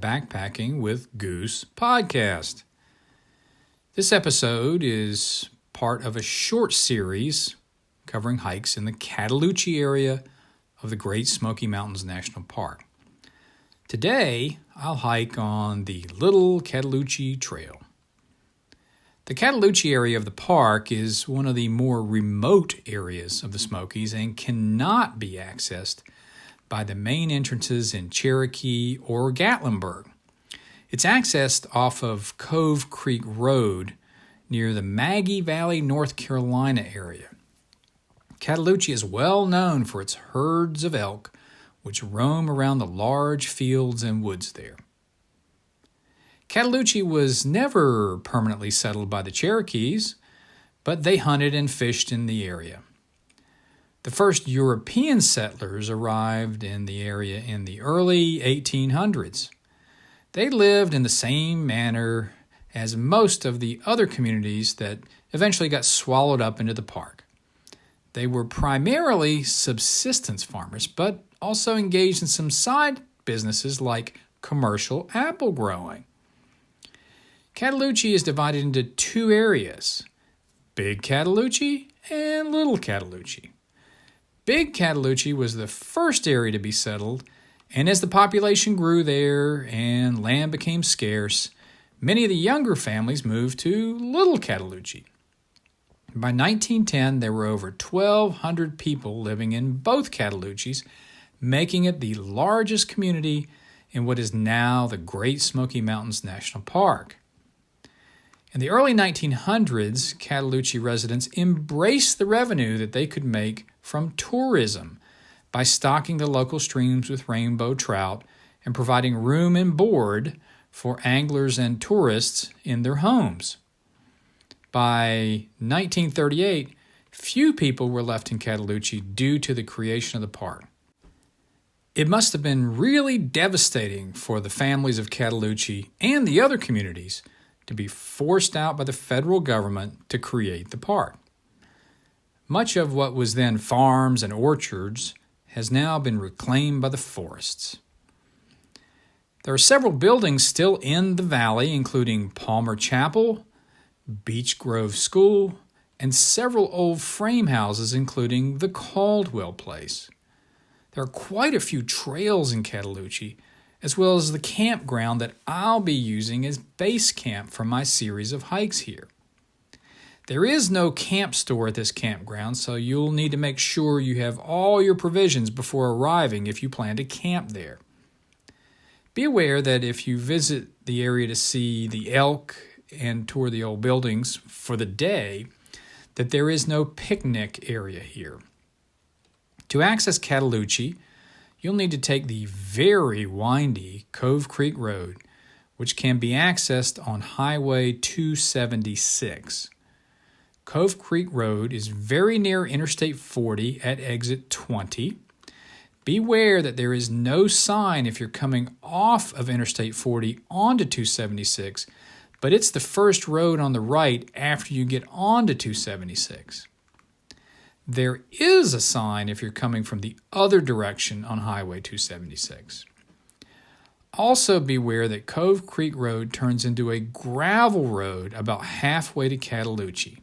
and Backpacking with Goose podcast. This episode is part of a short series covering hikes in the Cataloochee area of the Great Smoky Mountains National Park. Today, I'll hike on the Little Cataloochee Trail. The Cataloochee area of the park is one of the more remote areas of the Smokies and cannot be accessed by the main entrances in Cherokee or Gatlinburg. It's accessed off of Cove Creek Road near the Maggie Valley, North Carolina area. Cataloochee is well known for its herds of elk, which roam around the large fields and woods there. Cataloochee was never permanently settled by the Cherokees, but they hunted and fished in the area. The first European settlers arrived in the area in the early 1800s. They lived in the same manner as most of the other communities that eventually got swallowed up into the park. They were primarily subsistence farmers, but also engaged in some side businesses like commercial apple growing. Cataloochee is divided into two areas, Big Cataloochee and Little Cataloochee. Big Cataloochee was the first area to be settled, and as the population grew there and land became scarce, many of the younger families moved to Little Cataloochee. By 1910, there were over 1,200 people living in both Cataloochees, making it the largest community in what is now the Great Smoky Mountains National Park. In the early 1900s, Cataloochee residents embraced the revenue that they could make from tourism by stocking the local streams with rainbow trout and providing room and board for anglers and tourists in their homes. By 1938, few people were left in Cataloochee due to the creation of the park. It must have been really devastating for the families of Cataloochee and the other communities to be forced out by the federal government to create the park. Much of what was then farms and orchards has now been reclaimed by the forests. There are several buildings still in the valley, including Palmer Chapel, Beech Grove School, and several old frame houses, including the Caldwell Place. There are quite a few trails in Cataloochee, as well as the campground that I'll be using as base camp for my series of hikes here. There is no camp store at this campground, so you'll need to make sure you have all your provisions before arriving if you plan to camp there. Be aware that if you visit the area to see the elk and tour the old buildings for the day, that there is no picnic area here. To access Cataloochee, you'll need to take the very windy Cove Creek Road, which can be accessed on Highway 276. Cove Creek Road is very near Interstate 40 at exit 20. Beware that there is no sign if you're coming off of Interstate 40 onto 276, but it's the first road on the right after you get onto 276. There is a sign if you're coming from the other direction on Highway 276. Also beware that Cove Creek Road turns into a gravel road about halfway to Cataloochee.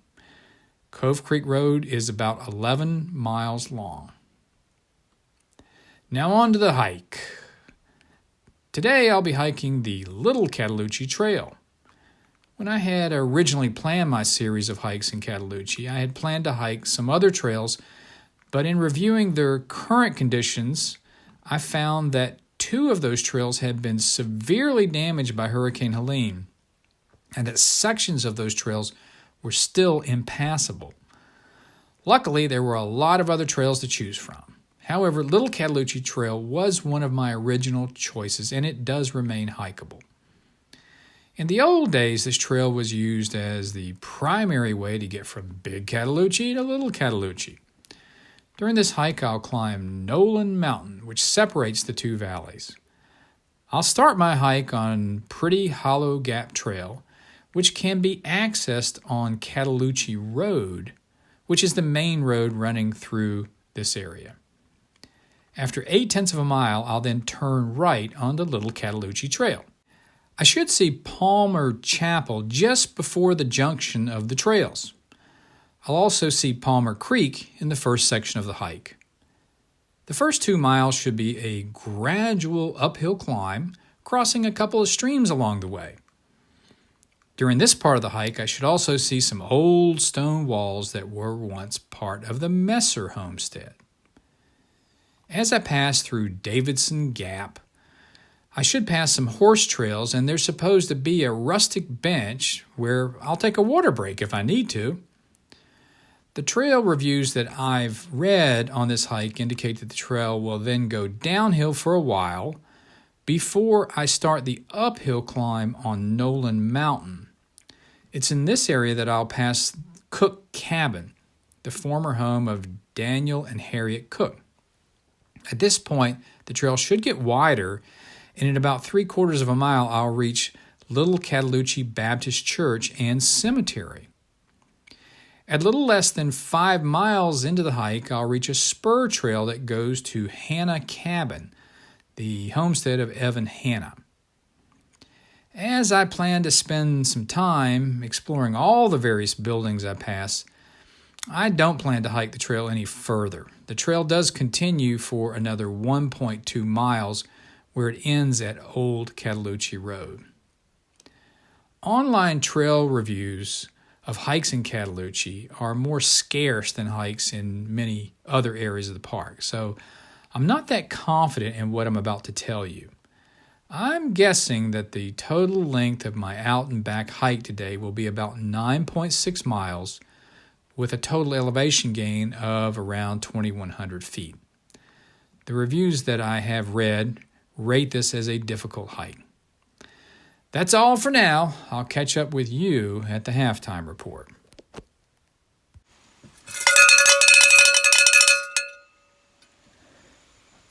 Cove Creek Road is about 11 miles long. Now on to the hike. Today I'll be hiking the Little Cataloochee Trail. When I had originally planned my series of hikes in Cataloochee, I had planned to hike some other trails, but in reviewing their current conditions, I found that two of those trails had been severely damaged by Hurricane Helene, and that sections of those trails were still impassable. Luckily, there were a lot of other trails to choose from. However, Little Cataloochee Trail was one of my original choices, and it does remain hikeable. In the old days, this trail was used as the primary way to get from Big Cataloochee to Little Cataloochee. During this hike, I'll climb Nolan Mountain, which separates the two valleys. I'll start my hike on Pretty Hollow Gap Trail, which can be accessed on Cataloochee Road, which is the main road running through this area. After 0.8 of a mile, I'll then turn right on the Little Cataloochee Trail. I should see Palmer Chapel just before the junction of the trails. I'll also see Palmer Creek in the first section of the hike. The first 2 miles should be a gradual uphill climb, crossing a couple of streams along the way. During this part of the hike, I should also see some old stone walls that were once part of the Messer homestead. As I pass through Davidson Gap, I should pass some horse trails, and there's supposed to be a rustic bench where I'll take a water break if I need to. The trail reviews that I've read on this hike indicate that the trail will then go downhill for a while before I start the uphill climb on Nolan Mountain. It's in this area that I'll pass Cook Cabin, the former home of Daniel and Harriet Cook. At this point, the trail should get wider, and in about 3/4 of a mile, I'll reach Little Cataloochee Baptist Church and Cemetery. At little less than 5 miles into the hike, I'll reach a spur trail that goes to Hanna Cabin, the homestead of Evan Hanna. As I plan to spend some time exploring all the various buildings I pass, I don't plan to hike the trail any further. The trail does continue for another 1.2 miles where it ends at Old Cataloochee Road. Online trail reviews of hikes in Cataloochee are more scarce than hikes in many other areas of the park, so I'm not that confident in what I'm about to tell you. I'm guessing that the total length of my out and back hike today will be about 9.6 miles with a total elevation gain of around 2,100 feet. The reviews that I have read rate this as a difficult hike. That's all for now. I'll catch up with you at the halftime report.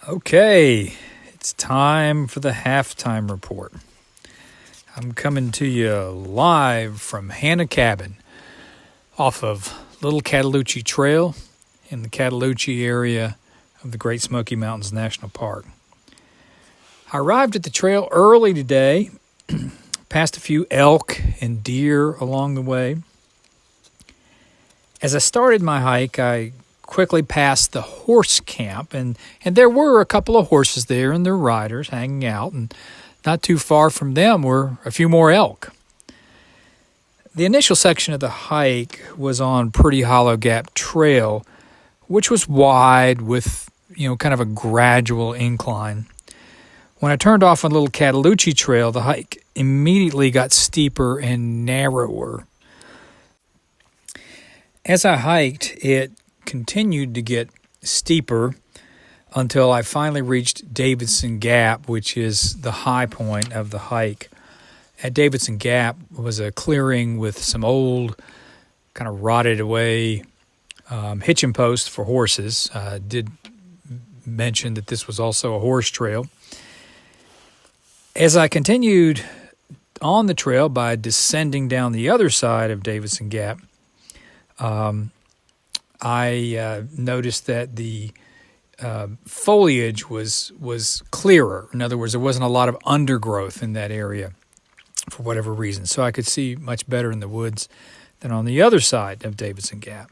Okay, it's time for the halftime report. I'm coming to you live from Hanna Cabin off of Little Cataloochee Trail in the Cataloochee area of the Great Smoky Mountains National Park. I arrived at the trail early today, passed a few elk and deer along the way. As I started my hike, I quickly passed the horse camp, and there were a couple of horses there and their riders hanging out, and not too far from them were a few more elk. The initial section of the hike was on Pretty Hollow Gap Trail, which was wide with, kind of a gradual incline. When I turned off on Little Cataloochee Trail, the hike immediately got steeper and narrower. As I hiked, it continued to get steeper until I finally reached Davidson Gap, which is the high point of the hike. At Davidson Gap was a clearing with some old, kind of rotted away hitching posts for horses. I did mention that this was also a horse trail. As I continued on the trail by descending down the other side of Davidson Gap, I noticed that the foliage was clearer. In other words, there wasn't a lot of undergrowth in that area for whatever reason, so I could see much better in the woods than on the other side of Davidson Gap.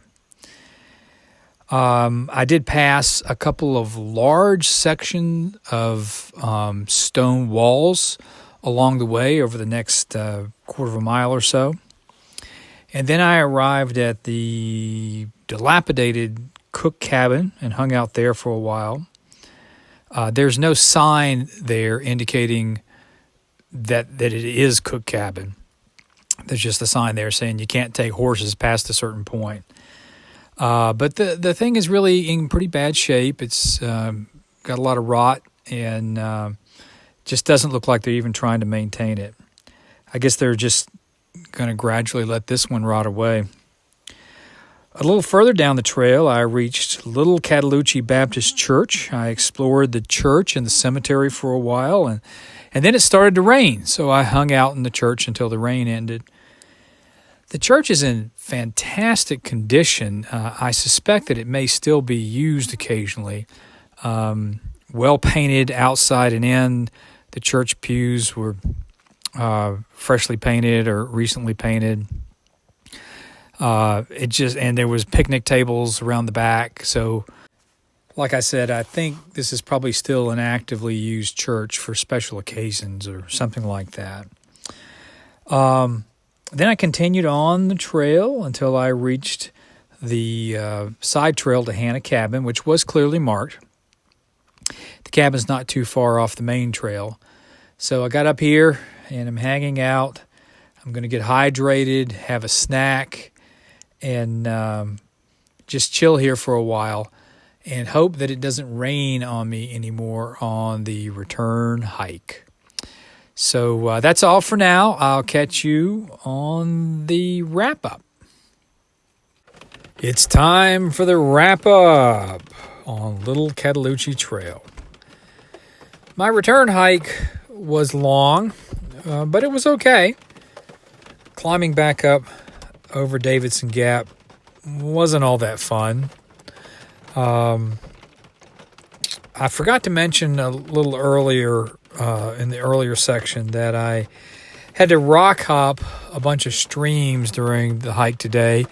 I did pass a couple of large sections of stone walls along the way over the next 1/4 of a mile or so. And then I arrived at the dilapidated Cook Cabin and hung out there for a while. There's no sign there indicating that it is Cook Cabin. There's just a sign there saying you can't take horses past a certain point. But the thing is really in pretty bad shape. It's got a lot of rot and just doesn't look like they're even trying to maintain it. I guess they're just going to gradually let this one rot away. A little further down the trail, I reached Little Cataloochee Baptist Church. I explored the church and the cemetery for a while, and then it started to rain, so I hung out in the church until the rain ended. The church is in fantastic condition. I suspect that it may still be used occasionally. Well painted outside and in. The church pews were freshly painted or recently painted. And there was picnic tables around the back. So, like I said, I think this is probably still an actively used church for special occasions or something like that. Then I continued on the trail until I reached the side trail to Hannah Cabin, which was clearly marked. The cabin's not too far off the main trail. So I got up here and I'm hanging out. I'm going to get hydrated, have a snack, and just chill here for a while and hope that it doesn't rain on me anymore on the return hike. So that's all for now. I'll catch you on the wrap-up. It's time for the wrap-up on Little Cataloochee Trail. My return hike was long, but it was okay. Climbing back up over Davidson Gap wasn't all that fun. I forgot to mention a little earlier in the earlier section that I had to rock hop a bunch of streams during the hike today.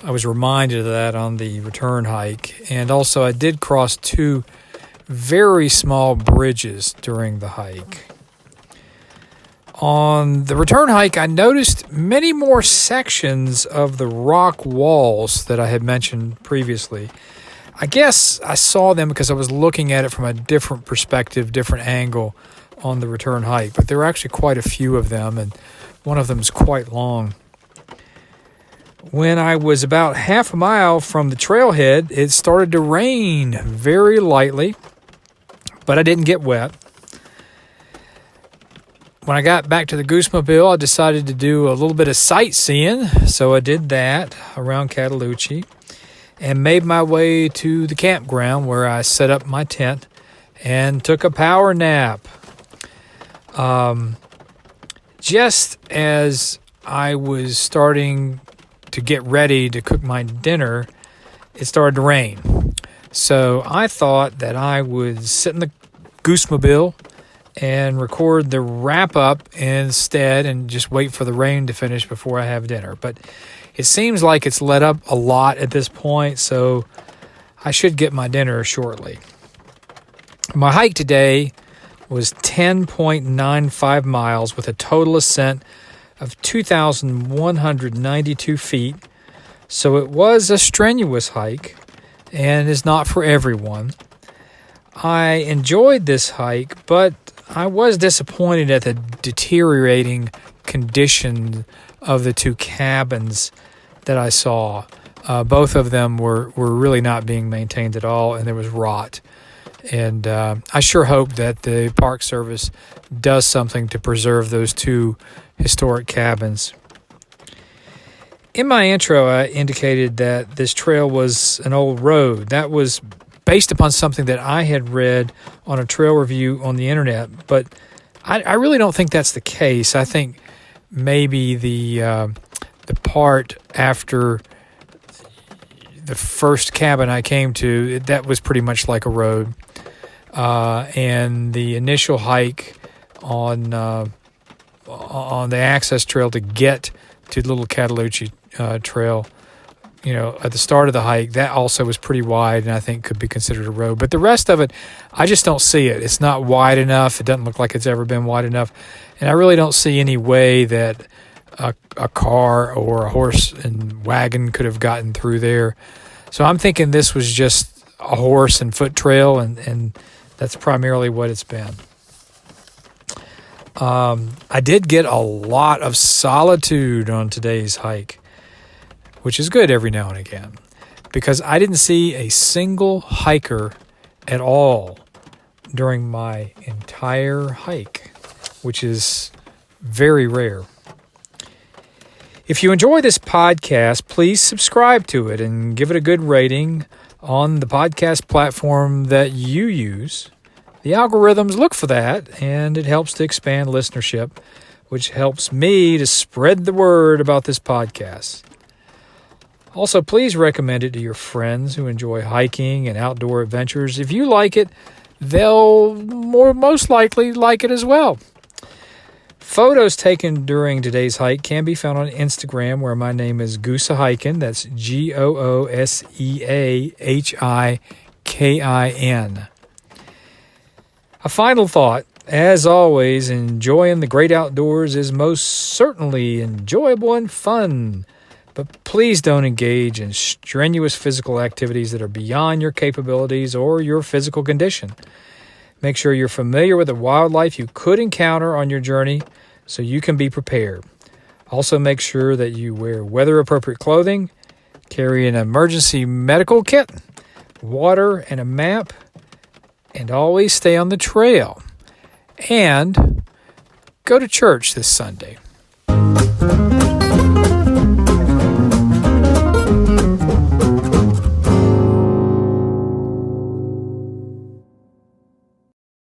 I was reminded of that on the return hike. And also I did cross 2 very small bridges during the hike. On the return hike, I noticed many more sections of the rock walls that I had mentioned previously. I guess I saw them because I was looking at it from a different perspective, different angle on the return hike. But there were actually quite a few of them, and one of them is quite long. When I was about half a mile from the trailhead, it started to rain very lightly, but I didn't get wet. When I got back to the Goosemobile, I decided to do a little bit of sightseeing, so I did that around Cataloochee and made my way to the campground where I set up my tent and took a power nap. Just as I was starting to get ready to cook my dinner, it started to rain. So I thought that I would sit in the Goosemobile and record the wrap-up instead and just wait for the rain to finish before I have dinner. But it seems like it's let up a lot at this point, so I should get my dinner shortly. My hike today was 10.95 miles with a total ascent of 2,192 feet. So it was a strenuous hike and is not for everyone. I enjoyed this hike, but I was disappointed at the deteriorating condition of the 2 cabins that I saw. Both of them were really not being maintained at all, and there was rot. And I sure hope that the Park Service does something to preserve those 2 historic cabins. In my intro, I indicated that this trail was an old road. That was based upon something that I had read on a trail review on the internet, but I really don't think that's the case. I think maybe the part after the first cabin I came to, that was pretty much like a road, and the initial hike on the access trail to get to Little Cataloochee Trail, at the start of the hike, that also was pretty wide and I think could be considered a road. But the rest of it, I just don't see it. It's not wide enough. It doesn't look like it's ever been wide enough. And I really don't see any way that a car or a horse and wagon could have gotten through there. So I'm thinking this was just a horse and foot trail, and that's primarily what it's been. I did get a lot of solitude on today's hike, which is good every now and again, because I didn't see a single hiker at all during my entire hike, which is very rare. If you enjoy this podcast, please subscribe to it and give it a good rating on the podcast platform that you use. The algorithms look for that, and it helps to expand listenership, which helps me to spread the word about this podcast. Also, please recommend it to your friends who enjoy hiking and outdoor adventures. If you like it, they'll most likely like it as well. Photos taken during today's hike can be found on Instagram, where my name is Gooseahikin. That's Gooseahikin. A final thought. As always, enjoying the great outdoors is most certainly enjoyable and fun. But please don't engage in strenuous physical activities that are beyond your capabilities or your physical condition. Make sure you're familiar with the wildlife you could encounter on your journey so you can be prepared. Also, make sure that you wear weather-appropriate clothing, carry an emergency medical kit, water, and a map, and always stay on the trail. And go to church this Sunday.